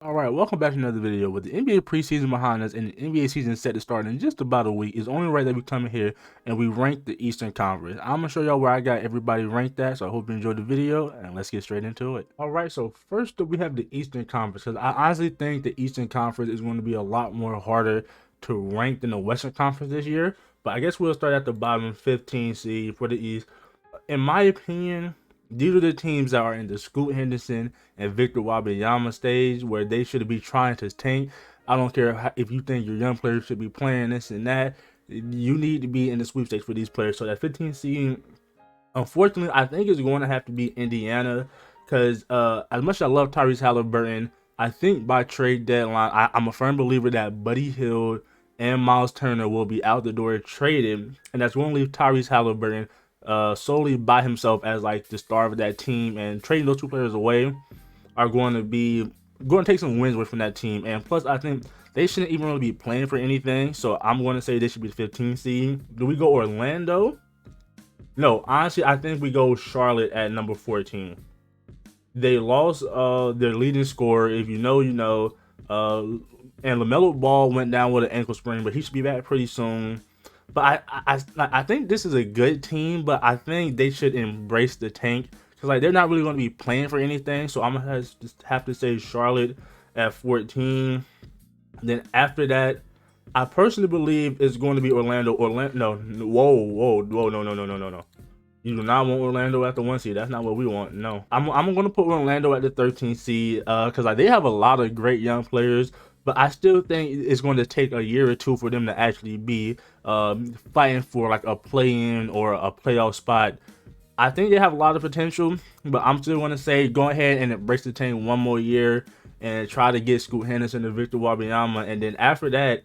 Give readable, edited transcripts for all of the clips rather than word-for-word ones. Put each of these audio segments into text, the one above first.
Alright, welcome back to another video. With the NBA preseason behind us and the NBA season set to start in just about a week, it's only right that we come in here and we rank the Eastern Conference. I'm going to show y'all where I got everybody ranked at, so I hope you enjoyed the video, and let's get straight into it. Alright, so first up we have the Eastern Conference, because I honestly think the Eastern Conference is going to be a lot more harder to rank than the Western Conference this year, but I guess we'll start at the bottom, 15 seed for the East. In my opinion, these are the teams that are in the Scoot Henderson and Victor Wembanyama stage where they should be trying to tank. I don't care if you think your young players should be playing this and that. You need to be in the sweepstakes for these players. So that 15 seed, unfortunately, I think is going to have to be Indiana because as much as I love Tyrese Halliburton, I think by trade deadline, I'm a firm believer that Buddy Hield and Miles Turner will be out the door traded, and that's going to leave Tyrese Halliburton solely by himself as like the star of that team, and trading those two players away are going to take some wins away from that team. And plus, I think they shouldn't even really be playing for anything. So I'm going to say they should be the 15 seed. Do we go Orlando? No, honestly, I think we go Charlotte at number 14. They lost their leading scorer. If you know, you know. And LaMelo Ball went down with an ankle sprain, but he should be back pretty soon. But I think this is a good team, but I think they should embrace the tank because like they're not really going to be playing for anything. So I'm gonna just have to say Charlotte at 14. Then after that, I personally believe it's going to be Orlando. Orlando, no, whoa, no. You do not want Orlando at the 1 seed. That's not what we want. No, I'm going to put Orlando at the 13 seed because like they have a lot of great young players, but I still think it's going to take a year or two for them to actually be fighting for like a play-in or a playoff spot. I think they have a lot of potential, but I'm still going to say go ahead and embrace the tank one more year and try to get Scoot Henderson and Victor Wembanyama, and then after that,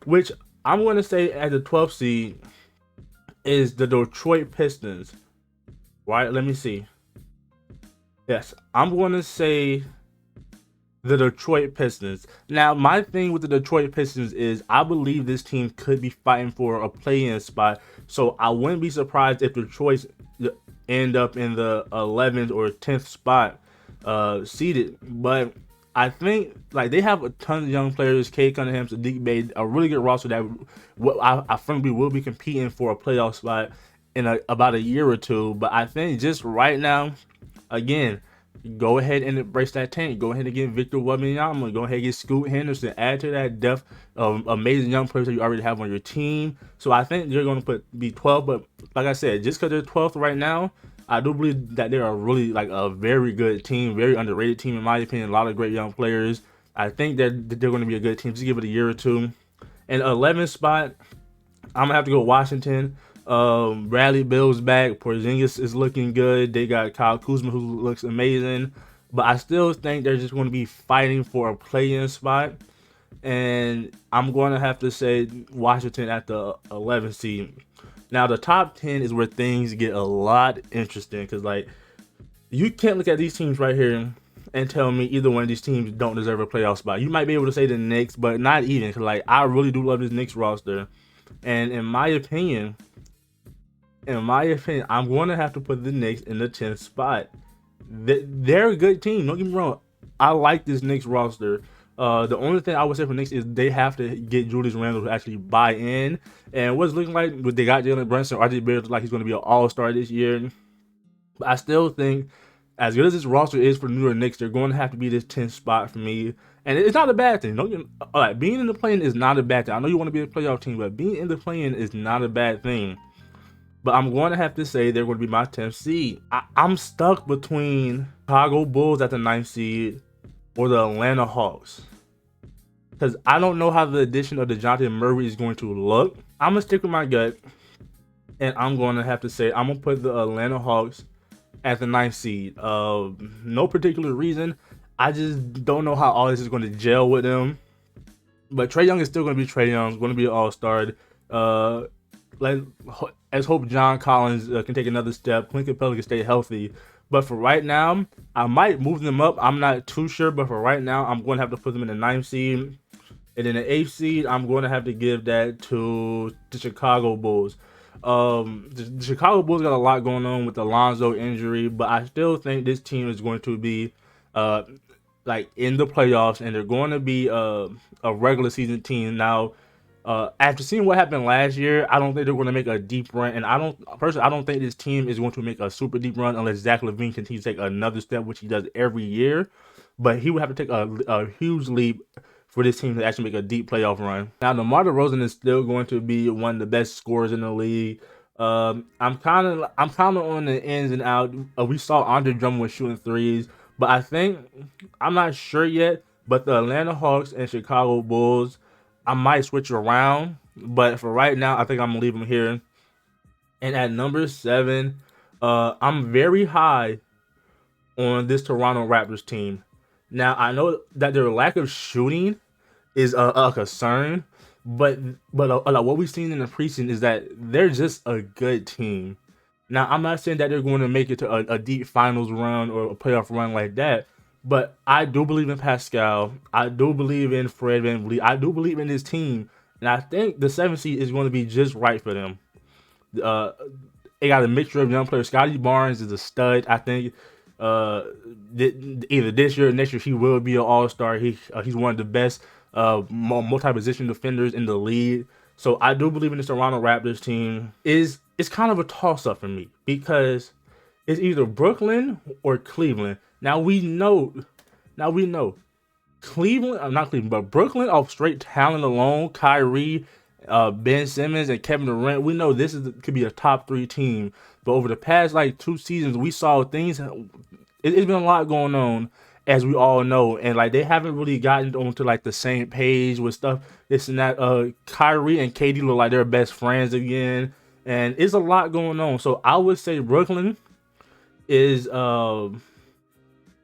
which I'm going to say at the 12th seed is the Detroit Pistons. Right? Let me see. Yes, I'm going to say the Detroit Pistons. Now, my thing with the Detroit Pistons is I believe this team could be fighting for a play-in spot. So I wouldn't be surprised if Detroit end up in the 11th or 10th spot seated. But I think like they have a ton of young players. Cade Cunningham, Saddiq Bey, a really good roster that I think we will be competing for a playoff spot in about a year or two. But I think just right now, again, go ahead and embrace that tank. Go ahead and get Victor Wembanyama. Go ahead and get Scoot Henderson. Add to that depth of amazing young players that you already have on your team. So I think they're going to be 12. But like I said, just because they're 12th right now, I do believe that they're a really like a very good team, very underrated team in my opinion. A lot of great young players. I think that they're going to be a good team. Just give it a year or two. And 11th spot, I'm gonna have to go Washington. Bradley Bill's back. Porzingis is looking good. They got Kyle Kuzma who looks amazing. But I still think they're just going to be fighting for a play-in spot. And I'm going to have to say Washington at the 11th seed. Now the top 10 is where things get a lot interesting because like you can't look at these teams right here and tell me either one of these teams don't deserve a playoff spot. You might be able to say the Knicks, but not even because like I really do love this Knicks roster. And in my opinion, I'm going to have to put the Knicks in the 10th spot. They're a good team. Don't get me wrong. I like this Knicks roster. The only thing I would say for Knicks is they have to get Julius Randle to actually buy in. And what's looking like, they got Jalen Brunson, RJ Barrett, like he's going to be an all-star this year. But I still think, as good as this roster is for the New York Knicks, they're going to have to be this 10th spot for me. And it's not a bad thing. Don't get, all right, being in the play-in is not a bad thing. I know you want to be a playoff team, but being in the play-in is not a bad thing. But I'm going to have to say they're going to be my 10th seed. I'm stuck between Chicago Bulls at the 9th seed or the Atlanta Hawks. Because I don't know how the addition of DeJounte Murray is going to look. I'm going to stick with my gut. And I'm going to have to say I'm going to put the Atlanta Hawks at the 9th seed. No particular reason. I just don't know how all this is going to gel with them. But Trae Young is still going to be Trae Young. Going to be an all-star. Let's hope John Collins can take another step. Clint Capella can stay healthy. But for right now, I might move them up. I'm not too sure. But for right now, I'm going to have to put them in the 9th seed. And then the 8th seed, I'm going to have to give that to the Chicago Bulls. The Chicago Bulls got a lot going on with the Lonzo injury. But I still think this team is going to be like in the playoffs, and they're going to be a regular season team. Now, after seeing what happened last year, I don't think they're going to make a deep run, and I don't think this team is going to make a super deep run unless Zach LaVine continues to take another step, which he does every year. But he would have to take a huge leap for this team to actually make a deep playoff run. Now, DeMar DeRozan is still going to be one of the best scorers in the league. I'm kind of on the ins and out. We saw Andre Drummond was shooting threes, but I'm not sure yet. But the Atlanta Hawks and Chicago Bulls, I might switch around. But for right now, I think I'm gonna leave them here. And at number 7, I'm very high on this Toronto Raptors team. Now I know that their lack of shooting is a concern, but what we've seen in the preseason is that they're just a good team. Now I'm not saying that they're going to make it to a deep finals run or a playoff run like that, but I do believe in Pascal. I do believe in Fred VanVleet. I do believe in this team, and I think the 7th seed is going to be just right for them. Uh, they got a mixture of young players. Scotty Barnes is a stud. I think either this year or next year he will be an all-star. He's one of the best multi-position defenders in the league. So I do believe in this Toronto Raptors team. It's kind of a toss-up for me because it's either Brooklyn or Cleveland. Now we know Cleveland, not Cleveland, but Brooklyn off straight talent alone, Kyrie, Ben Simmons, and Kevin Durant. We know could be a top 3 team. But over the past like 2 seasons, we saw things. It's been a lot going on, as we all know, and like they haven't really gotten onto like the same page with stuff. This and that. Kyrie and KD look like they're best friends again, and it's a lot going on. So I would say Brooklyn is a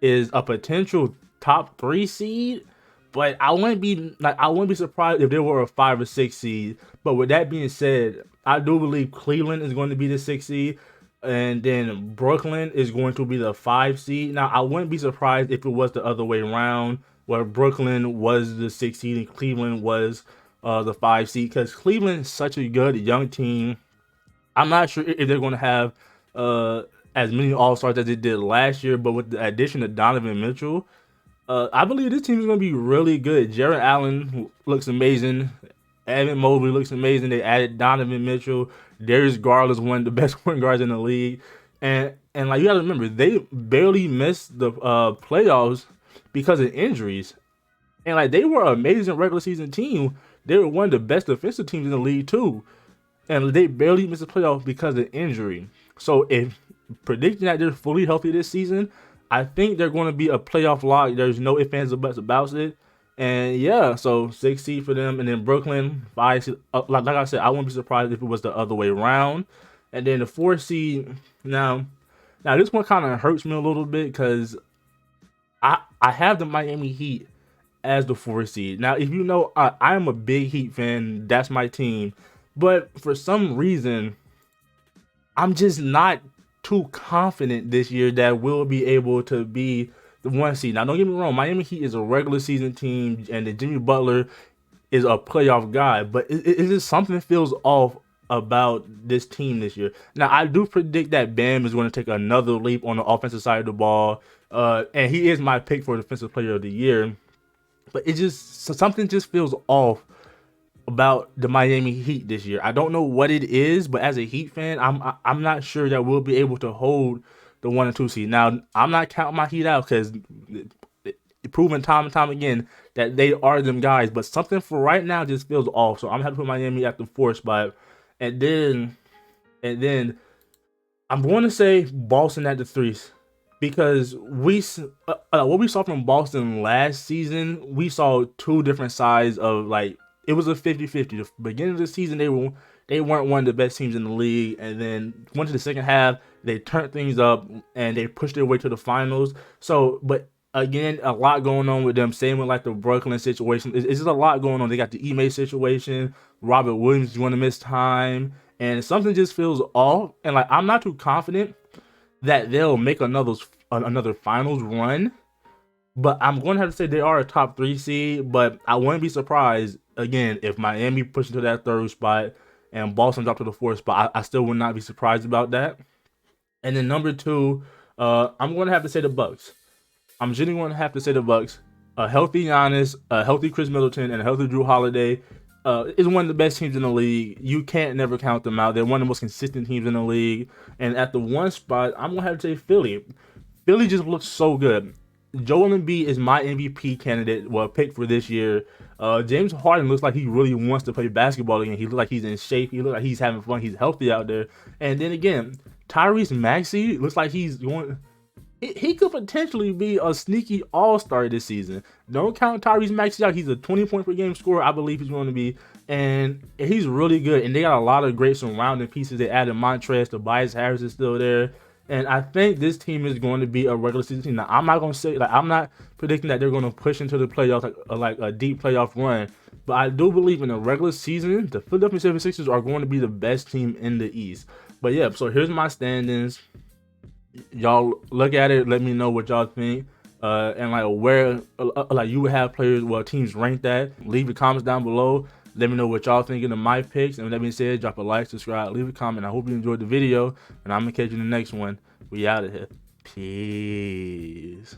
potential top 3 seed, but I wouldn't be surprised if they were a 5 or 6 seed. But with that being said, I do believe Cleveland is going to be the 6 seed, and then Brooklyn is going to be the 5 seed. Now I wouldn't be surprised if it was the other way around, where Brooklyn was the 6 seed and Cleveland was the 5 seed, because Cleveland is such a good young team. I'm not sure if they're going to have as many All-Stars as they did last year, but with the addition of Donovan Mitchell, I believe this team is going to be really good. Jarrett Allen looks amazing. Evan Mobley looks amazing. They added Donovan Mitchell. Darius Garland is one of the best point guards in the league. And like, you got to remember, they barely missed the playoffs because of injuries. And like, they were an amazing regular season team. They were one of the best defensive teams in the league too. And they barely missed the playoffs because of injury. So if predicting that they're fully healthy this season, I think they're going to be a playoff lock. There's no ifs, ands, or buts about it. And yeah, so 6 seed for them, and then Brooklyn 5 seed. Like I said, I wouldn't be surprised if it was the other way around. And then the 4 seed. Now this one kind of hurts me a little bit because I have the Miami Heat as the 4 seed. Now, if you know, I am a big Heat fan. That's my team. But for some reason, I'm just not too confident this year that we'll be able to be the 1 seed. Now, don't get me wrong, Miami Heat is a regular season team, and then Jimmy Butler is a playoff guy, but it's just something feels off about this team this year. Now, I do predict that Bam is going to take another leap on the offensive side of the ball, and he is my pick for Defensive Player of the Year, but something just feels off about the Miami Heat this year. I don't know what it is, but as a Heat fan, I'm not sure that we'll be able to hold the 1 and 2 seed. Now, I'm not counting my Heat out because it's proven time and time again that they are them guys, but something for right now just feels off. So I'm gonna have to put Miami at the 4th spot, and then I'm going to say Boston at the 3, because what we saw from Boston last season, we saw 2 different sides of, like, it was a 50-50. The beginning of the season, they weren't one of the best teams in the league, and then went to the second half, they turned things up and they pushed their way to the finals. So, but again, a lot going on with them. Same with like the Brooklyn situation. It's just a lot going on. They got the Ime situation. Robert Williams is going to miss time, and something just feels off. And like, I'm not too confident that they'll make another finals run. But I'm going to have to say they are a top 3 seed, but I wouldn't be surprised, again, if Miami pushes to that 3rd spot and Boston drops to the 4th spot. I still would not be surprised about that. And then number 2, I'm going to have to say the Bucks. I'm generally going to have to say the Bucks. A healthy Giannis, a healthy Chris Middleton, and a healthy Drew Holiday is one of the best teams in the league. You can't never count them out. They're one of the most consistent teams in the league. And at the one spot, I'm going to have to say Philly. Philly just looks so good. Joel Embiid is my MVP candidate, pick for this year. James Harden looks like he really wants to play basketball again. He looks like he's in shape. He looks like he's having fun. He's healthy out there. And then again, Tyrese Maxey looks like he's going. He could potentially be a sneaky all-star this season. Don't count Tyrese Maxey out. He's a 20-point per game scorer, I believe he's going to be. And he's really good. And they got a lot of great surrounding pieces. They added Montrezl. Tobias Harris is still there. And I think this team is going to be a regular season team. Now, I'm not going to say, I'm not predicting that they're going to push into the playoffs, like a deep playoff run. But I do believe in the regular season, the Philadelphia 76ers are going to be the best team in the East. But yeah, so here's my standings. Y'all look at it, let me know what y'all think, and like where like you would have players, teams ranked at. Leave your comments down below. Let me know what y'all thinking of my picks. And with that being said, drop a like, subscribe, leave a comment. I hope you enjoyed the video, and I'm gonna catch you in the next one. We out of here. Peace.